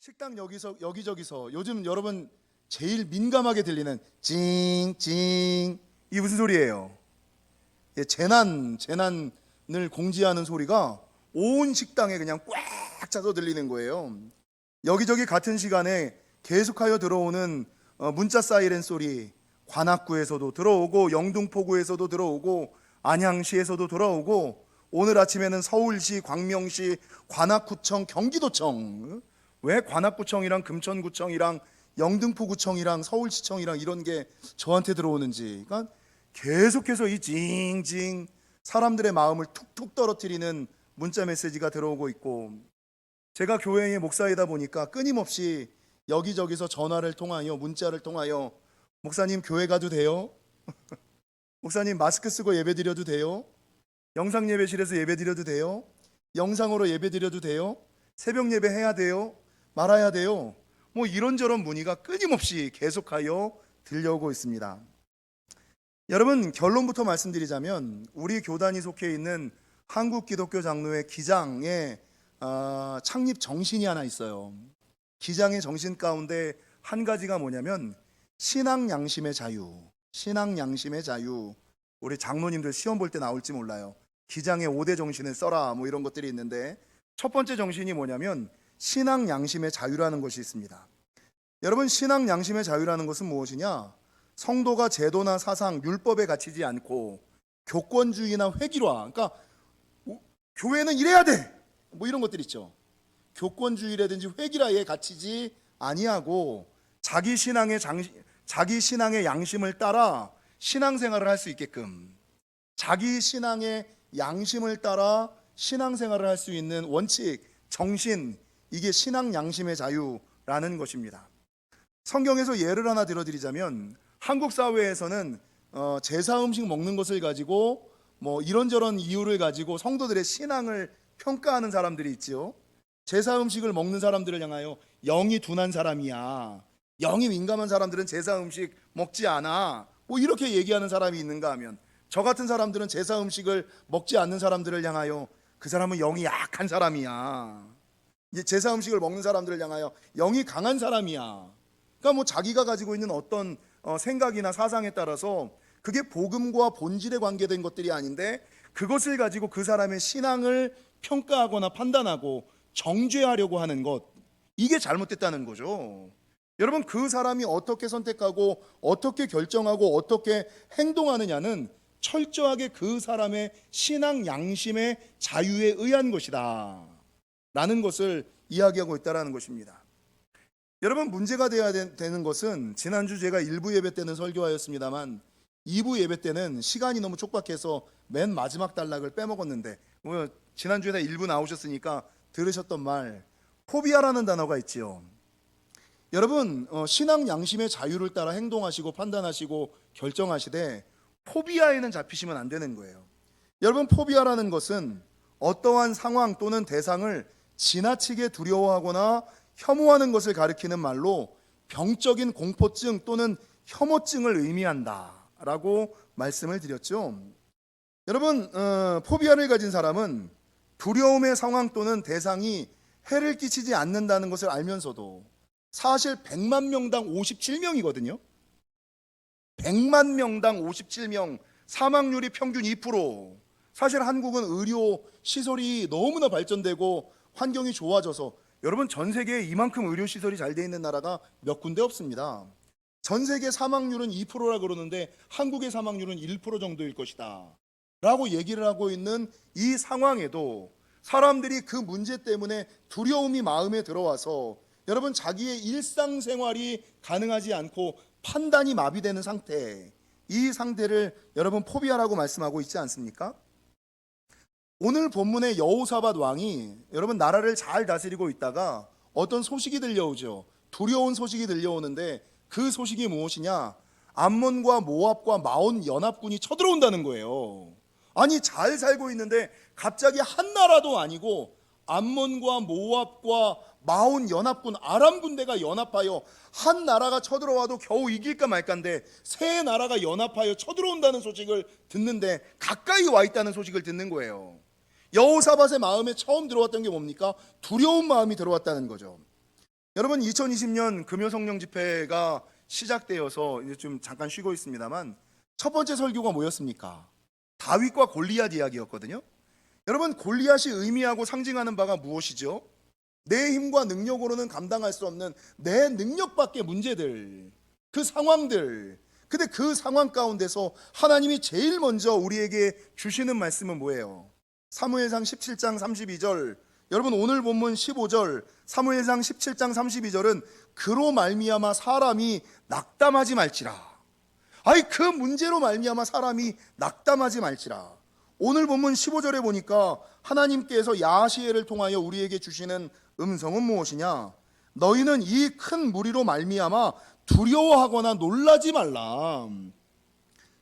식당 여기저기서 요즘 여러분 제일 민감하게 들리는 찡찡, 이 무슨 소리예요? 예, 재난을 공지하는 소리가 온 식당에 그냥 꽉 차서 들리는 거예요. 여기저기 같은 시간에 계속하여 들어오는 문자 사이렌 소리, 관악구에서도 들어오고 영등포구에서도 들어오고 안양시에서도 들어오고, 오늘 아침에는 서울시, 광명시, 관악구청, 경기도청, 왜 관악구청이랑 금천구청이랑 영등포구청이랑 서울시청이랑 이런 게 저한테 들어오는지. 그러니까 계속해서 이 징징 사람들의 마음을 툭툭 떨어뜨리는 문자 메시지가 들어오고 있고, 제가 교회의 목사이다 보니까 끊임없이 여기저기서 전화를 통하여, 문자를 통하여, 목사님 교회 가도 돼요? 목사님 마스크 쓰고 예배 드려도 돼요? 영상 예배실에서 예배 드려도 돼요? 영상으로 예배 드려도 돼요? 새벽 예배 해야 돼요? 말아야 돼요? 뭐 이런저런 문의가 끊임없이 계속하여 들려오고 있습니다. 여러분, 결론부터 말씀드리자면 우리 교단이 속해 있는 한국기독교장로회 기장의 창립 정신이 하나 있어요. 기장의 정신 가운데 한 가지가 뭐냐면 신앙 양심의 자유. 신앙 양심의 자유. 우리 장로님들 시험 볼 때 나올지 몰라요. 기장의 5대 정신을 써라 뭐 이런 것들이 있는데, 첫 번째 정신이 뭐냐면 신앙 양심의 자유라는 것이 있습니다. 여러분, 신앙 양심의 자유라는 것은 무엇이냐? 성도가 제도나 사상, 율법에 갇히지 않고 교권주의나 회기화, 그러니까 교회는 이래야 돼 뭐 이런 것들 있죠. 교권주의라든지 회기라에 갇히지 아니하고 자기 신앙의 양심을 따라 신앙생활을 할 수 있게끔, 자기 신앙의 양심을 따라 신앙생활을 할 수 있는 원칙, 정신, 이게 신앙 양심의 자유라는 것입니다. 성경에서 예를 하나 들어드리자면, 한국 사회에서는 제사 음식 먹는 것을 가지고 뭐 이런저런 이유를 가지고 성도들의 신앙을 평가하는 사람들이 있지요. 제사 음식을 먹는 사람들을 향하여 영이 둔한 사람이야, 영이 민감한 사람들은 제사 음식 먹지 않아, 뭐 이렇게 얘기하는 사람이 있는가 하면, 저 같은 사람들은 제사 음식을 먹지 않는 사람들을 향하여 그 사람은 영이 약한 사람이야, 제사 음식을 먹는 사람들을 향하여 영이 강한 사람이야. 그러니까 뭐 자기가 가지고 있는 어떤 생각이나 사상에 따라서 그게 복음과 본질에 관계된 것들이 아닌데, 그것을 가지고 그 사람의 신앙을 평가하거나 판단하고 정죄하려고 하는 것, 이게 잘못됐다는 거죠. 여러분, 그 사람이 어떻게 선택하고 어떻게 결정하고 어떻게 행동하느냐는 철저하게 그 사람의 신앙 양심의 자유에 의한 것이다 라는 것을 이야기하고 있다는 것입니다. 여러분, 문제가 되어야 되는 것은, 지난주 제가 1부 예배 때는 설교하였습니다만 2부 예배 때는 시간이 너무 촉박해서 맨 마지막 단락을 빼먹었는데, 지난주에 1부 나오셨으니까 들으셨던 말, 포비아라는 단어가 있지요. 여러분, 신앙 양심의 자유를 따라 행동하시고 판단하시고 결정하시되 포비아에는 잡히시면 안 되는 거예요. 여러분, 포비아라는 것은 어떠한 상황 또는 대상을 지나치게 두려워하거나 혐오하는 것을 가리키는 말로 병적인 공포증 또는 혐오증을 의미한다라고 말씀을 드렸죠. 여러분, 포비아를 가진 사람은 두려움의 상황 또는 대상이 해를 끼치지 않는다는 것을 알면서도, 사실 100만 명당 57명이거든요. 100만 명당 57명, 사망률이 평균 2%. 사실 한국은 의료 시설이 너무나 발전되고 환경이 좋아져서, 여러분, 전 세계에 이만큼 의료 시설이 잘 돼 있는 나라가 몇 군데 없습니다. 전 세계 사망률은 2%라 그러는데 한국의 사망률은 1% 정도일 것이다 라고 얘기를 하고 있는 이 상황에도 사람들이 그 문제 때문에 두려움이 마음에 들어와서, 여러분, 자기의 일상생활이 가능하지 않고 판단이 마비되는 상태, 이 상태를 여러분 포비아라고 말씀하고 있지 않습니까? 오늘 본문의 여호사밧 왕이 여러분 나라를 잘 다스리고 있다가 어떤 소식이 들려오죠. 두려운 소식이 들려오는데, 그 소식이 무엇이냐? 암몬과 모압과 마온 연합군이 쳐들어온다는 거예요. 아니, 잘 살고 있는데 갑자기 한 나라도 아니고 암몬과 모압과 마온 연합군, 아람 군대가 연합하여 한 나라가 쳐들어와도 겨우 이길까 말까인데 세 나라가 연합하여 쳐들어온다는 소식을 듣는데, 가까이 와 있다는 소식을 듣는 거예요. 여호사밧의 마음에 처음 들어왔던 게 뭡니까? 두려운 마음이 들어왔다는 거죠. 여러분 2020년 금요성령 집회가 시작되어서 이제 좀 잠깐 쉬고 있습니다만 첫 번째 설교가 뭐였습니까? 다윗과 골리앗 이야기였거든요. 여러분 골리앗이 의미하고 상징하는 바가 무엇이죠? 내 힘과 능력으로는 감당할 수 없는 내 능력 밖의 문제들, 그 상황들. 근데 그 상황 가운데서 하나님이 제일 먼저 우리에게 주시는 말씀은 뭐예요? 사무엘상 17장 32절. 여러분 오늘 본문 15절 사무엘상 17장 32절은 그로 말미암아 사람이 낙담하지 말지라. 아이 그 문제로 말미암아 사람이 낙담하지 말지라. 오늘 본문 15절에 보니까 하나님께서 야시엘을 통하여 우리에게 주시는 음성은 무엇이냐? 너희는 이 큰 무리로 말미암아 두려워하거나 놀라지 말라.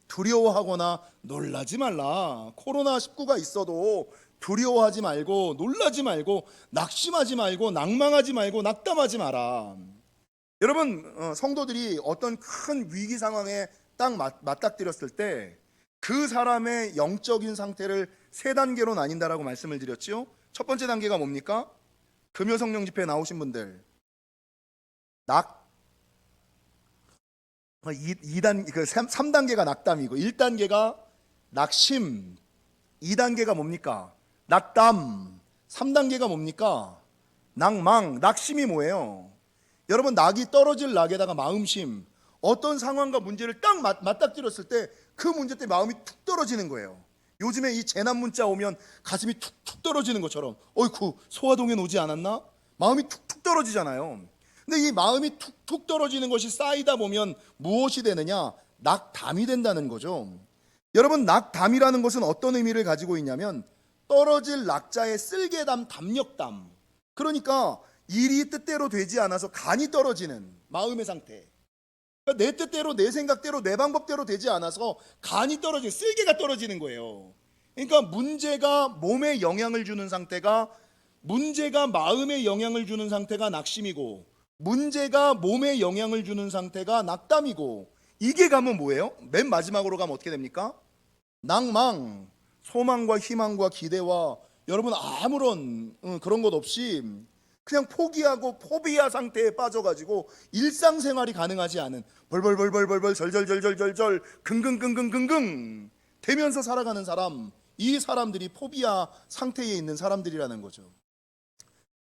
두려워하거나 놀라지 말라. 코로나19가 있어도 두려워하지 말고 놀라지 말고 낙심하지 말고 낭망하지 말고 낙담하지 마라. 여러분 성도들이 어떤 큰 위기 상황에 딱 맞닥뜨렸을 때 그 사람의 영적인 상태를 세 단계로 나뉜다라고 말씀을 드렸죠. 첫 번째 단계가 뭡니까? 금요성령 집회에 나오신 분들 3단계가 낙담이고 1단계가 낙심, 2단계가 뭡니까? 낙담, 3단계가 뭡니까? 낭망. 낙심이 뭐예요? 여러분 낙이 떨어질 낙에다가 마음심. 어떤 상황과 문제를 딱 맞닥뜨렸을 때 그 문제 때문에 마음이 툭 떨어지는 거예요. 요즘에 이 재난 문자 오면 가슴이 툭툭 떨어지는 것처럼 어이쿠 소화동에 오지 않았나? 마음이 툭툭 떨어지잖아요. 근데 이 마음이 툭툭 떨어지는 것이 쌓이다 보면 무엇이 되느냐? 낙담이 된다는 거죠. 여러분 낙담이라는 것은 어떤 의미를 가지고 있냐면 떨어질 낙자의 쓸개담, 담력담. 그러니까 일이 뜻대로 되지 않아서 간이 떨어지는 마음의 상태. 그러니까 내 뜻대로 내 생각대로 내 방법대로 되지 않아서 간이 떨어지는 쓸개가 떨어지는 거예요. 그러니까 문제가 몸에 영향을 주는 상태가 문제가 마음에 영향을 주는 상태가 낙심이고 문제가 몸에 영향을 주는 상태가 낙담이고 이게 가면 뭐예요? 맨 마지막으로 가면 어떻게 됩니까? 낭망, 소망과 희망과 기대와 여러분 아무런 그런 것 없이 그냥 포기하고 포비아 상태에 빠져가지고 일상생활이 가능하지 않은 벌벌벌벌벌벌 절절절절절절 긍긍긍긍긍긍 되면서 살아가는 사람, 이 사람들이 포비아 상태에 있는 사람들이라는 거죠.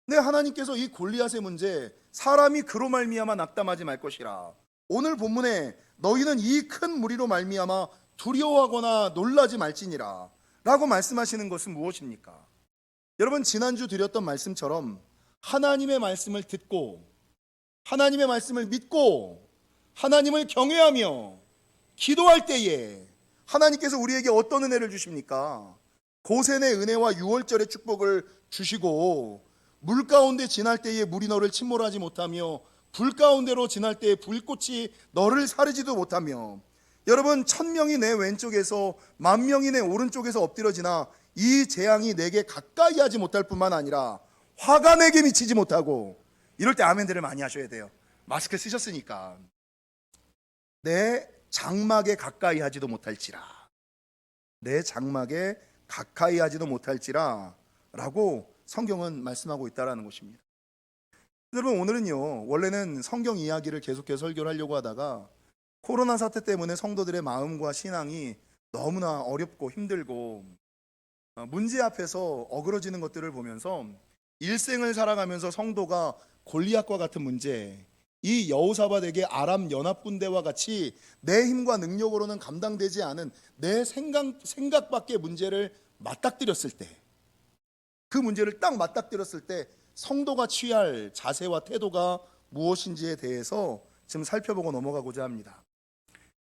근데 하나님께서 이 골리앗의 문제 사람이 그로 말미암아 낙담하지 말 것이라. 오늘 본문에 너희는 이 큰 무리로 말미암아 두려워하거나 놀라지 말지니라 라고 말씀하시는 것은 무엇입니까? 여러분 지난주 드렸던 말씀처럼 하나님의 말씀을 듣고 하나님의 말씀을 믿고 하나님을 경외하며 기도할 때에 하나님께서 우리에게 어떤 은혜를 주십니까? 고센의 은혜와 유월절의 축복을 주시고 물 가운데 지날 때에 물이 너를 침몰하지 못하며 불 가운데로 지날 때에 불꽃이 너를 사르지도 못하며 여러분 1000명이 내 왼쪽에서 10,000명이 내 오른쪽에서 엎드려지나 이 재앙이 내게 가까이 하지 못할 뿐만 아니라 화가 내게 미치지 못하고 이럴 때 아멘들을 많이 하셔야 돼요. 마스크 쓰셨으니까 내 장막에 가까이 하지도 못할지라 내 장막에 가까이 하지도 못할지라 라고 성경은 말씀하고 있다라는 것입니다. 여러분 오늘은요 원래는 성경 이야기를 계속해서 설교를 하려고 하다가 코로나 사태 때문에 성도들의 마음과 신앙이 너무나 어렵고 힘들고 문제 앞에서 어그러지는 것들을 보면서 일생을 살아가면서 성도가 골리앗과 같은 문제, 이 여호사밧에게 아람 연합군대와 같이 내 힘과 능력으로는 감당되지 않은 내 생각 밖의 문제를 맞닥뜨렸을 때, 그 문제를 딱 맞닥뜨렸을 때 성도가 취할 자세와 태도가 무엇인지에 대해서 지금 살펴보고 넘어가고자 합니다.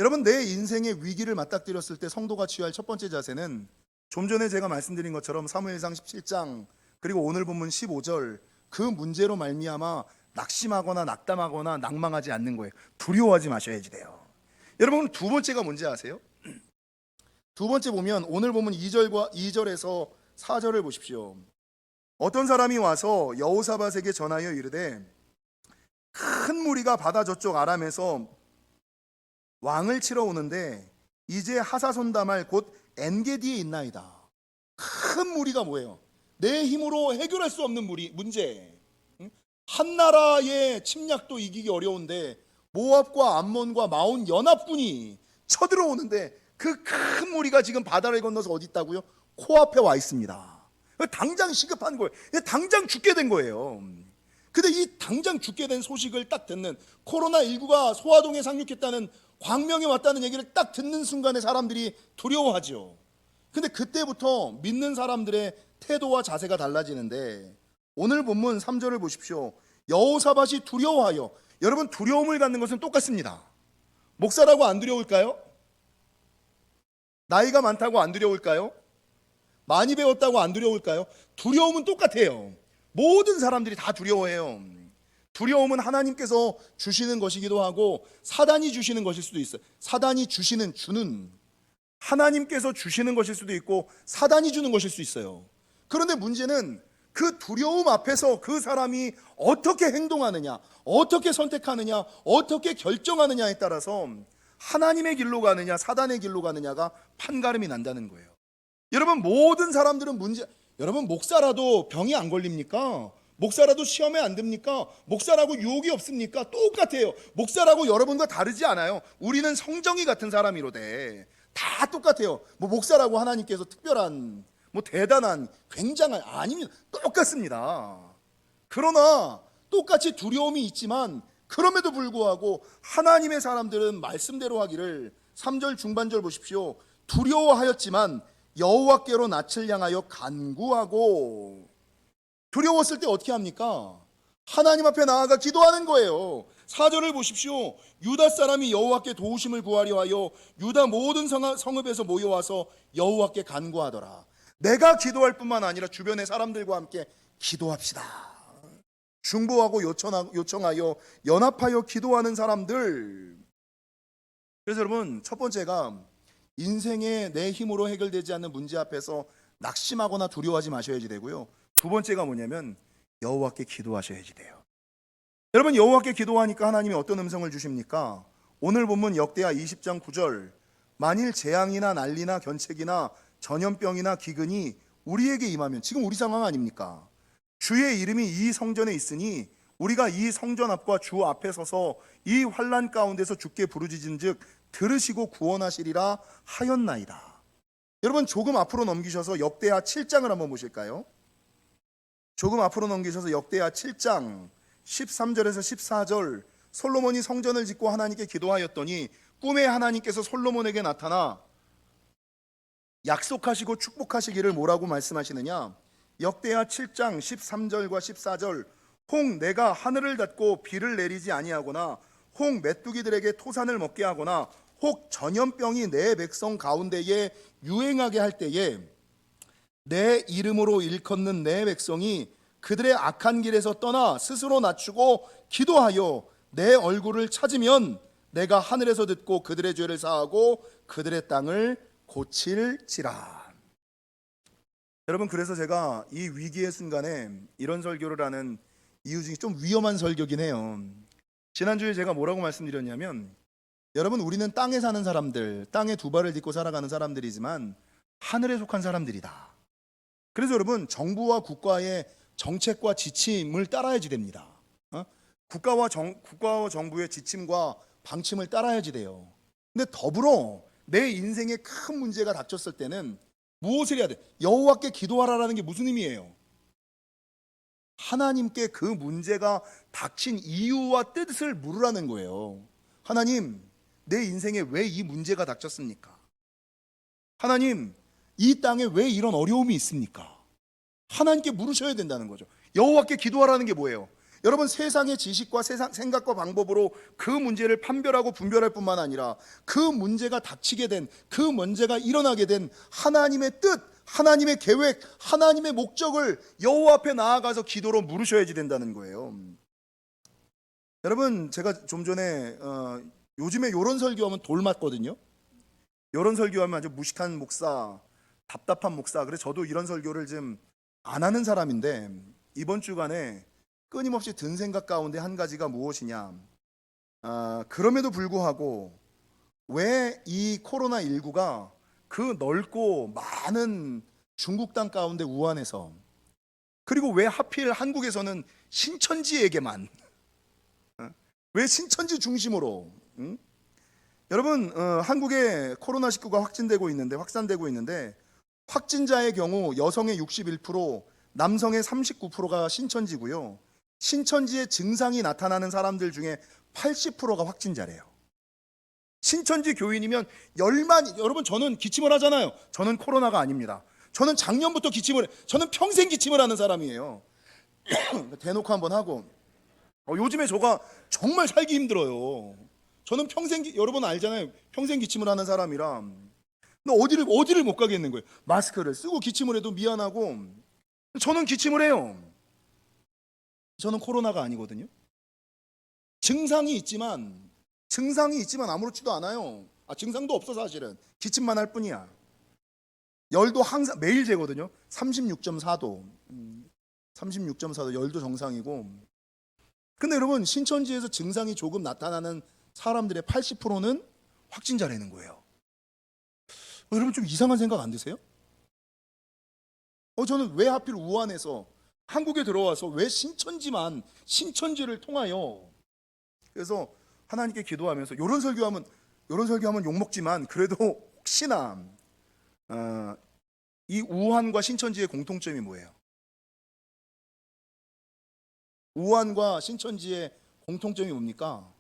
여러분 내 인생의 위기를 맞닥뜨렸을 때 성도가 취할 첫 번째 자세는 좀 전에 제가 말씀드린 것처럼 사무엘상 17장 그리고 오늘 본문 15절 그 문제로 말미암아 낙심하거나 낙담하거나 낭망하지 않는 거예요. 두려워하지 마셔야지 돼요. 여러분 두 번째가 뭔지 아세요? 두 번째 보면 오늘 본문 2절에서 4절을 보십시오. 어떤 사람이 와서 여호사밧에게 전하여 이르되 큰 무리가 바다 저쪽 아람에서 왕을 치러 오는데 이제 하사손다말 곧 엔게디에 있나이다. 큰 무리가 뭐예요? 내 힘으로 해결할 수 없는 문제. 한 나라의 침략도 이기기 어려운데 모압과 암몬과 마온 연합군이 쳐들어오는데 그 큰 무리가 지금 바다를 건너서 어디 있다고요? 코앞에 와 있습니다. 당장 시급한 거예요. 당장 죽게 된 거예요. 근데 이 당장 죽게 된 소식을 딱 듣는, 코로나19가 소아동에 상륙했다는, 광명에 왔다는 얘기를 딱 듣는 순간에 사람들이 두려워하죠. 근데 그때부터 믿는 사람들의 태도와 자세가 달라지는데, 오늘 본문 3절을 보십시오. 여호사밧이 두려워하여. 여러분, 두려움을 갖는 것은 똑같습니다. 목사라고 안 두려울까요? 나이가 많다고 안 두려울까요? 많이 배웠다고 안 두려울까요? 두려움은 똑같아요. 모든 사람들이 다 두려워해요. 두려움은 하나님께서 주시는 것이기도 하고 사단이 주시는 것일 수도 있어요. 사단이 주는 하나님께서 주시는 것일 수도 있고 사단이 주는 것일 수 있어요. 그런데 문제는 그 두려움 앞에서 그 사람이 어떻게 행동하느냐, 어떻게 선택하느냐, 어떻게 결정하느냐에 따라서 하나님의 길로 가느냐 사단의 길로 가느냐가 판가름이 난다는 거예요. 여러분, 모든 사람들은 여러분, 목사라도 병이 안 걸립니까? 목사라도 시험에 안 듭니까? 목사라고 유혹이 없습니까? 똑같아요. 목사라고 여러분과 다르지 않아요. 우리는 성정이 같은 사람이로되 다 똑같아요. 목사라고 하나님께서 특별한, 대단한, 굉장한, 아닙니다. 똑같습니다. 그러나 똑같이 두려움이 있지만 그럼에도 불구하고 하나님의 사람들은 말씀대로 하기를, 3절 중반절 보십시오. 두려워하였지만 여호와께로 낯을 향하여 간구하고. 두려웠을 때 어떻게 합니까? 하나님 앞에 나아가 기도하는 거예요. 4절을 보십시오. 유다 사람이 여호와께 도우심을 구하려 하여 유다 모든 성읍에서 모여와서 여호와께 간구하더라. 내가 기도할 뿐만 아니라 주변의 사람들과 함께 기도합시다. 중보하고 요청하여 연합하여 기도하는 사람들. 그래서 여러분, 첫 번째가 인생의 내 힘으로 해결되지 않는 문제 앞에서 낙심하거나 두려워하지 마셔야지 되고요. 두 번째가 뭐냐면 여호와께 기도하셔야지 돼요. 여러분, 여호와께 기도하니까 하나님이 어떤 음성을 주십니까? 오늘 본문 역대하 20장 9절. 만일 재앙이나 난리나 견책이나 전염병이나 기근이 우리에게 임하면, 지금 우리 상황 아닙니까? 주의 이름이 이 성전에 있으니 우리가 이 성전 앞과 주 앞에 서서 이 환난 가운데서 주께 부르짖은즉 들으시고 구원하시리라 하였나이다. 여러분, 조금 앞으로 넘기셔서 역대하 7장을 한번 보실까요? 조금 앞으로 넘기셔서 역대하 7장 13절에서 14절. 솔로몬이 성전을 짓고 하나님께 기도하였더니 꿈에 하나님께서 솔로몬에게 나타나 약속하시고 축복하시기를 뭐라고 말씀하시느냐? 역대하 7장 13절과 14절. 혹 내가 하늘을 닫고 비를 내리지 아니하거나 혹 메뚜기들에게 토산을 먹게 하거나 혹 전염병이 내 백성 가운데에 유행하게 할 때에 내 이름으로 일컫는 내 백성이 그들의 악한 길에서 떠나 스스로 낮추고 기도하여 내 얼굴을 찾으면 내가 하늘에서 듣고 그들의 죄를 사하고 그들의 땅을 고칠지라. 여러분, 그래서 제가 이 위기의 순간에 이런 설교를 하는 이유 중에 좀 위험한 설교긴 해요. 지난주에 제가 뭐라고 말씀드렸냐면, 여러분, 우리는 땅에 사는 사람들, 땅에 두 발을 딛고 살아가는 사람들이지만 하늘에 속한 사람들이다. 그래서 여러분, 정부와 국가의 정책과 지침을 따라야지 됩니다. 국가와 정부의 지침과 방침을 따라야지 돼요. 근데 더불어 내 인생에 큰 문제가 닥쳤을 때는 무엇을 해야 돼? 여호와께 기도하라라는 게 무슨 의미예요? 하나님께 그 문제가 닥친 이유와 뜻을 물으라는 거예요. 하나님, 내 인생에 왜 이 문제가 닥쳤습니까? 하나님, 이 땅에 왜 이런 어려움이 있습니까? 하나님께 물으셔야 된다는 거죠. 여호와께 기도하라는 게 뭐예요? 여러분, 세상의 지식과 세상 생각과 방법으로 그 문제를 판별하고 분별할 뿐만 아니라 그 문제가 닥치게 된, 그 문제가 일어나게 된 하나님의 뜻, 하나님의 계획, 하나님의 목적을 여호와 앞에 나아가서 기도로 물으셔야지 된다는 거예요. 여러분, 제가 좀 전에 요즘에 이런 설교하면 돌 맞거든요. 이런 설교하면 아주 무식한 목사, 답답한 목사. 그래서 저도 이런 설교를 좀 안 하는 사람인데, 이번 주간에 끊임없이 든 생각 가운데 한 가지가 무엇이냐, 그럼에도 불구하고 왜 이 코로나19가 그 넓고 많은 중국 땅 가운데 우한에서 그리고 왜 하필 한국에서는 신천지에게만, 왜 신천지 중심으로? 여러분, 한국에 코로나19가 확산되고 있는데 확진자의 경우 여성의 61%, 남성의 39%가 신천지고요. 신천지의 증상이 나타나는 사람들 중에 80%가 확진자래요. 신천지 교인이면 여러분, 저는 기침을 하잖아요. 저는 코로나가 아닙니다. 저는 작년부터 저는 평생 기침을 하는 사람이에요. 대놓고 한번 하고, 요즘에 저가 정말 살기 힘들어요. 저는 여러분 알잖아요. 평생 기침을 하는 사람이라. 근데 어디를 못 가겠는 거예요. 마스크를 쓰고 기침을 해도 미안하고. 저는 기침을 해요. 저는 코로나가 아니거든요. 증상이 있지만 아무렇지도 않아요. 증상도 없어 사실은. 기침만 할 뿐이야. 열도 항상 매일 재거든요. 36.4도. 36.4도 열도 정상이고. 근데 여러분, 신천지에서 증상이 조금 나타나는 사람들의 80%는 확진자라는 거예요. 여러분, 좀 이상한 생각 안 드세요? 저는 왜 하필 우한에서 한국에 들어와서 왜 신천지를 통하여, 그래서 하나님께 기도하면서 이런 설교하면 욕먹지만 그래도 혹시나 이 우한과 신천지의 공통점이 뭐예요? 우한과 신천지의 공통점이 뭡니까?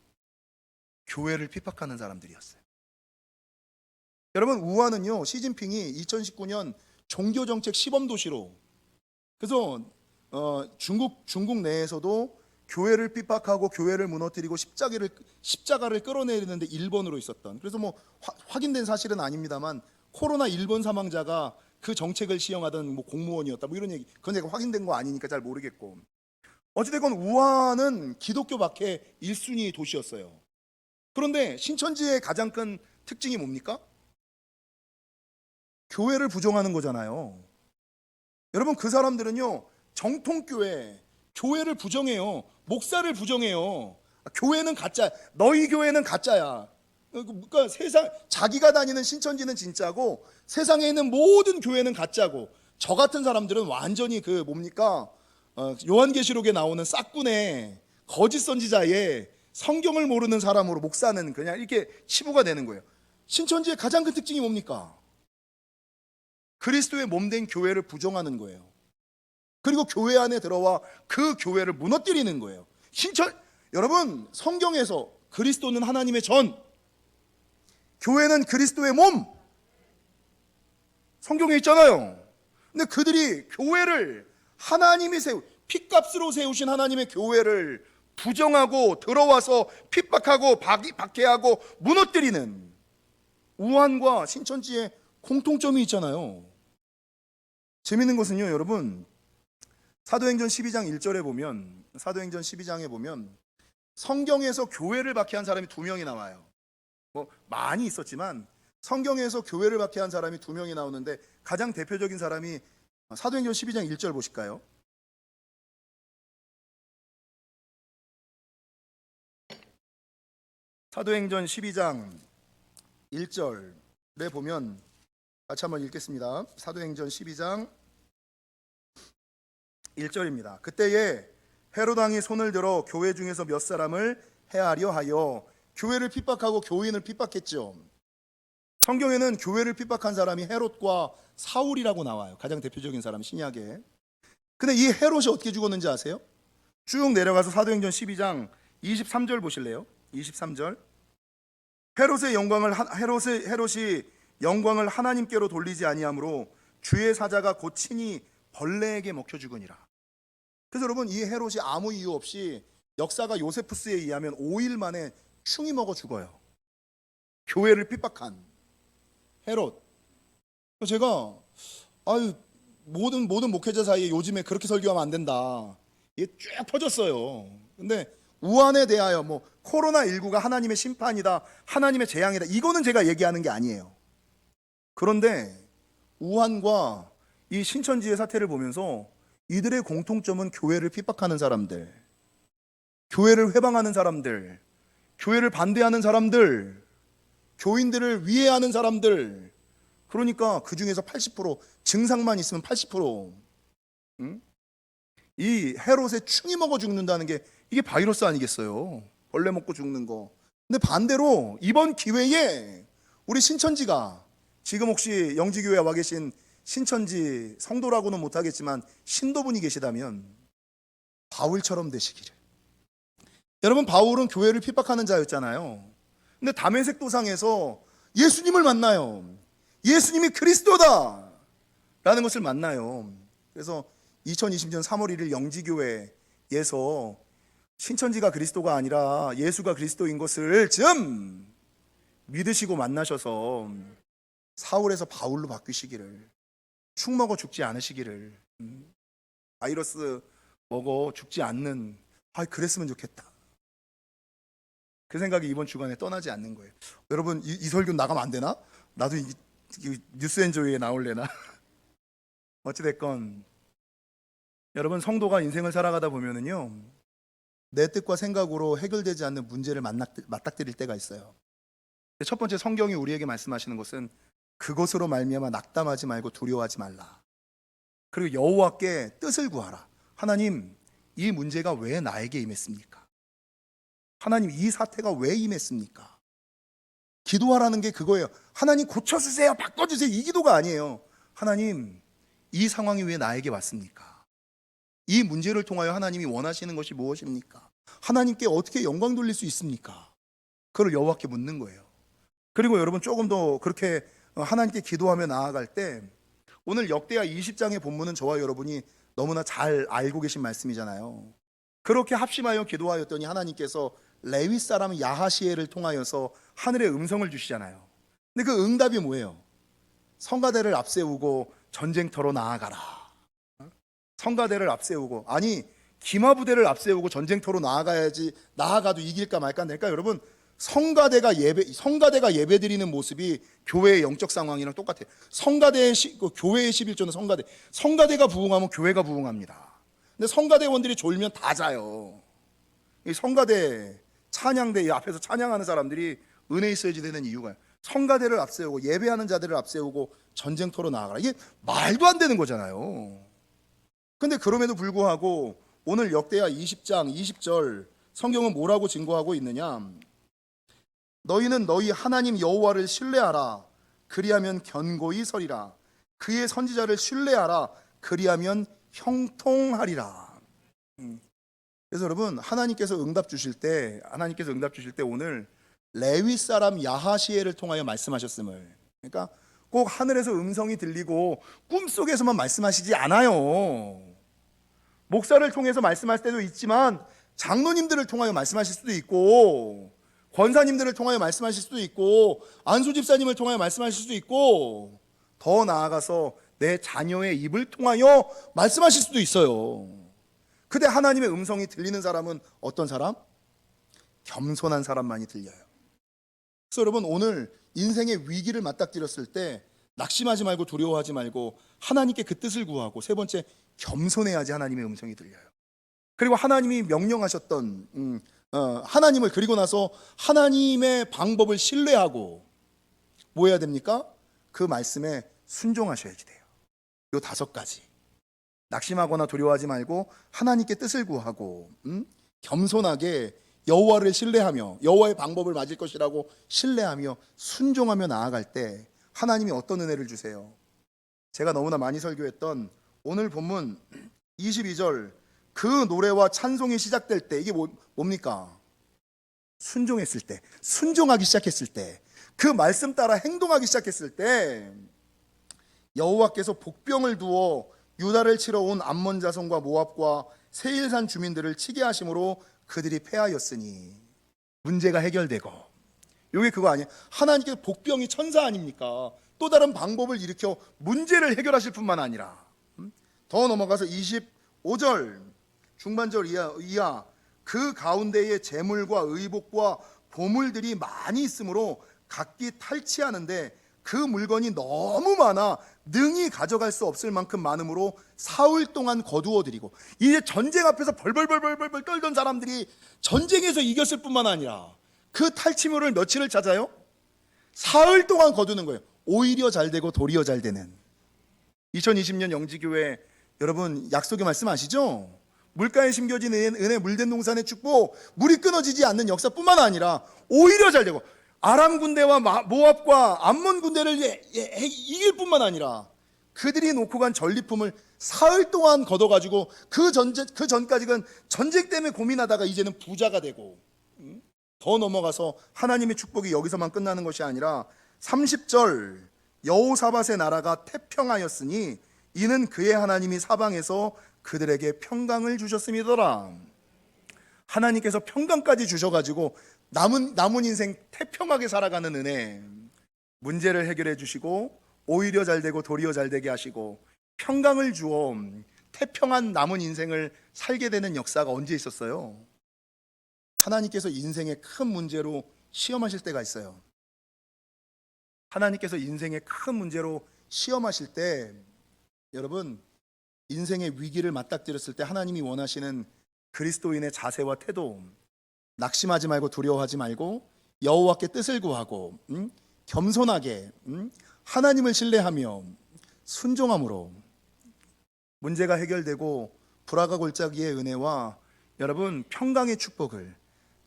교회를 핍박하는 사람들이었어요. 여러분, 우한은요, 시진핑이 2019년 종교정책 시범도시로, 그래서 중국 내에서도 교회를 핍박하고 교회를 무너뜨리고 십자가를 끌어내리는데 일본으로 있었던, 그래서 뭐 확인된 사실은 아닙니다만 코로나 일본 사망자가 그 정책을 시행하던 뭐 공무원이었다, 뭐 이런 얘기, 그건 제가 확인된 거 아니니까 잘 모르겠고, 어찌됐건 우한은 기독교밖에 1순위 도시였어요. 그런데 신천지의 가장 큰 특징이 뭡니까? 교회를 부정하는 거잖아요. 여러분, 그 사람들은요, 교회를 부정해요. 목사를 부정해요. 교회는 가짜, 너희 교회는 가짜야. 그러니까 자기가 다니는 신천지는 진짜고 세상에 있는 모든 교회는 가짜고, 저 같은 사람들은 완전히 요한계시록에 나오는 싹군의 거짓 선지자의 성경을 모르는 사람으로 목사는 그냥 이렇게 치부가 되는 거예요. 신천지의 가장 큰 특징이 뭡니까? 그리스도의 몸된 교회를 부정하는 거예요. 그리고 교회 안에 들어와 그 교회를 무너뜨리는 거예요. 여러분, 성경에서 그리스도는 하나님의 전, 교회는 그리스도의 몸, 성경에 있잖아요. 근데 그들이 교회를 하나님이 핏값으로 세우신 하나님의 교회를 부정하고 들어와서 핍박하고 박해하고 무너뜨리는 우한과 신천지의 공통점이 있잖아요. 재밌는 것은요, 여러분, 사도행전 12장 1절에 보면, 사도행전 12장에 보면 성경에서 교회를 박해한 사람이 2명이 나와요. 뭐 많이 있었지만 성경에서 교회를 박해한 사람이 2명이 나오는데, 가장 대표적인 사람이 사도행전 12장 1절 보실까요? 사도행전 12장 1절에 보면, 같이 한번 읽겠습니다. 사도행전 12장 1절입니다. 그때에 헤롯 왕이 손을 들어 교회 중에서 몇 사람을 해하려 하여 교회를 핍박하고 교인을 핍박했죠. 성경에는 교회를 핍박한 사람이 헤롯과 사울이라고 나와요. 가장 대표적인 사람, 신약에. 근데 이 헤롯이 어떻게 죽었는지 아세요? 쭉 내려가서 사도행전 12장 23절 보실래요? 23절. 헤롯이 영광을 하나님께로 돌리지 아니하므로 주의 사자가 곧 친히 벌레에게 먹혀 죽으니라. 그래서 여러분, 이 헤롯이 아무 이유 없이, 역사가 요세푸스에 의하면 5일 만에 충이 먹어 죽어요. 교회를 핍박한 헤롯. 제가 모든 목회자 사이에 요즘에 그렇게 설교하면 안 된다, 이게 쭉 퍼졌어요. 근데 우한에 대하여 코로나19가 하나님의 심판이다, 하나님의 재앙이다, 이거는 제가 얘기하는 게 아니에요. 그런데 우한과 이 신천지의 사태를 보면서 이들의 공통점은 교회를 핍박하는 사람들, 교회를 회방하는 사람들, 교회를 반대하는 사람들, 교인들을 위해하는 사람들. 그러니까 그 중에서 80%, 증상만 있으면 80%, 이 헤롯의 충이 먹어 죽는다는 게 이게 바이러스 아니겠어요? 벌레 먹고 죽는 거. 근데 반대로 이번 기회에 우리 신천지가, 지금 혹시 영지교회에 와 계신 신천지 성도라고는 못하겠지만 신도분이 계시다면 바울처럼 되시기를. 여러분, 바울은 교회를 핍박하는 자였잖아요. 근데 다메섹 도상에서 예수님을 만나요. 예수님이 그리스도다 라는 것을 만나요. 그래서 2020년 3월 1일 영지교회에서 신천지가 그리스도가 아니라 예수가 그리스도인 것을 좀 믿으시고 만나셔서 사울에서 바울로 바뀌시기를, 축 먹어 죽지 않으시기를, 바이러스 먹어 죽지 않는, 그랬으면 좋겠다, 그 생각이 이번 주간에 떠나지 않는 거예요. 여러분, 이 설교 나가면 안 되나? 나도 이 뉴스엔조이에 나올래나? 어찌됐건 여러분, 성도가 인생을 살아가다 보면은요, 내 뜻과 생각으로 해결되지 않는 문제를 맞닥뜨릴 때가 있어요. 첫 번째, 성경이 우리에게 말씀하시는 것은 그것으로 말미암아 낙담하지 말고 두려워하지 말라. 그리고 여호와께 뜻을 구하라. 하나님, 이 문제가 왜 나에게 임했습니까? 하나님, 이 사태가 왜 임했습니까? 기도하라는 게 그거예요. 하나님, 고쳐주세요, 바꿔주세요, 이 기도가 아니에요. 하나님, 이 상황이 왜 나에게 왔습니까? 이 문제를 통하여 하나님이 원하시는 것이 무엇입니까? 하나님께 어떻게 영광 돌릴 수 있습니까? 그걸 여호와께 묻는 거예요. 그리고 여러분, 조금 더 그렇게 하나님께 기도하며 나아갈 때, 오늘 역대하 20장의 본문은 저와 여러분이 너무나 잘 알고 계신 말씀이잖아요. 그렇게 합심하여 기도하였더니 하나님께서 레위 사람 야하시엘을 통하여서 하늘의 음성을 주시잖아요. 근데 그 응답이 뭐예요? 성가대를 앞세우고 전쟁터로 나아가라. 성가대를 앞세우고, 아니 기마부대를 앞세우고 전쟁터로 나아가야지, 나아가도 이길까 말까 될까? 여러분, 성가대가 예배드리는 모습이 교회의 영적 상황이랑 똑같아요. 성가대의 교회의 11조는 성가대가 부흥하면 교회가 부흥합니다. 근데 성가대원들이 졸면 다 자요. 이 성가대 찬양대 앞에서 찬양하는 사람들이 은혜 있어야지 되는 이유가, 성가대를 앞세우고 예배하는 자들을 앞세우고 전쟁터로 나아가라. 이게 말도 안 되는 거잖아요. 근데 그럼에도 불구하고 오늘 역대하 20장 20절 성경은 뭐라고 증거하고 있느냐? 너희는 너희 하나님 여호와를 신뢰하라. 그리하면 견고히 서리라. 그의 선지자를 신뢰하라. 그리하면 형통하리라. 그래서 여러분, 하나님께서 응답 주실 때 오늘 레위 사람 야하시엘을 통하여 말씀하셨음을, 그러니까 꼭 하늘에서 음성이 들리고 꿈속에서만 말씀하시지 않아요. 목사를 통해서 말씀할 때도 있지만 장로님들을 통하여 말씀하실 수도 있고, 권사님들을 통하여 말씀하실 수도 있고, 안수 집사님을 통하여 말씀하실 수도 있고, 더 나아가서 내 자녀의 입을 통하여 말씀하실 수도 있어요. 근데 하나님의 음성이 들리는 사람은 어떤 사람? 겸손한 사람만이 들려요. 그래서 여러분, 오늘 인생의 위기를 맞닥뜨렸을 때 낙심하지 말고 두려워하지 말고 하나님께 그 뜻을 구하고, 세 번째, 겸손해야지 하나님의 음성이 들려요. 그리고 하나님이 명령하셨던 하나님을, 그리고 나서 하나님의 방법을 신뢰하고 뭐 해야 됩니까? 그 말씀에 순종하셔야지 돼요. 요 5가지. 낙심하거나 두려워하지 말고 하나님께 뜻을 구하고, 겸손하게 여호와를 신뢰하며 여호와의 방법을 맞을 것이라고 신뢰하며 순종하며 나아갈 때 하나님이 어떤 은혜를 주세요? 제가 너무나 많이 설교했던 오늘 본문 22절, 그 노래와 찬송이 시작될 때, 이게 뭡니까? 순종했을 때, 순종하기 시작했을 때, 그 말씀 따라 행동하기 시작했을 때 여호와께서 복병을 두어 유다를 치러 온 암몬 자손과 모압과 세일산 주민들을 치게 하심으로 그들이 패하였으니, 문제가 해결되고, 이게 그거 아니에요? 하나님께서 복병이 천사 아닙니까? 또 다른 방법을 일으켜 문제를 해결하실 뿐만 아니라, 더 넘어가서 25절 중반절 이하 그 가운데에 재물과 의복과 보물들이 많이 있으므로 각기 탈취하는데 그 물건이 너무 많아 능히 가져갈 수 없을 만큼 많으므로 사흘 동안 거두어들이고, 이제 전쟁 앞에서 벌벌 떨던 사람들이 전쟁에서 이겼을 뿐만 아니라 그 탈취물을 며칠을 찾아요? 사흘 동안 거두는 거예요. 오히려 잘 되고 도리어 잘 되는. 2020년 영지교회 여러분, 약속의 말씀 아시죠? 물가에 심겨진 은혜, 물된 동산의 축복, 물이 끊어지지 않는 역사뿐만 아니라 오히려 잘 되고, 아람 군대와 모압과 암몬 군대를 이길 뿐만 아니라 그들이 놓고 간 전리품을 사흘 동안 걷어가지고 그 전까지는 전쟁 때문에 고민하다가 이제는 부자가 되고, 더 넘어가서 하나님의 축복이 여기서만 끝나는 것이 아니라 30절, 여호사밧의 나라가 태평하였으니 이는 그의 하나님이 사방에서 그들에게 평강을 주셨음이더라. 하나님께서 평강까지 주셔가지고 남은 인생 태평하게 살아가는 은혜, 문제를 해결해 주시고 오히려 잘 되고 도리어 잘 되게 하시고 평강을 주어 태평한 남은 인생을 살게 되는 역사가 언제 있었어요? 하나님께서 인생의 큰 문제로 시험하실 때가 있어요. 하나님께서 인생의 큰 문제로 시험하실 때, 여러분, 인생의 위기를 맞닥뜨렸을 때 하나님이 원하시는 그리스도인의 자세와 태도, 낙심하지 말고 두려워하지 말고 여호와께 뜻을 구하고 겸손하게 하나님을 신뢰하며 순종함으로 문제가 해결되고 불화가 골짜기의 은혜와 여러분 평강의 축복을,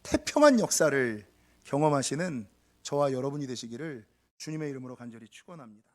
태평한 역사를 경험하시는 저와 여러분이 되시기를 주님의 이름으로 간절히 축원합니다.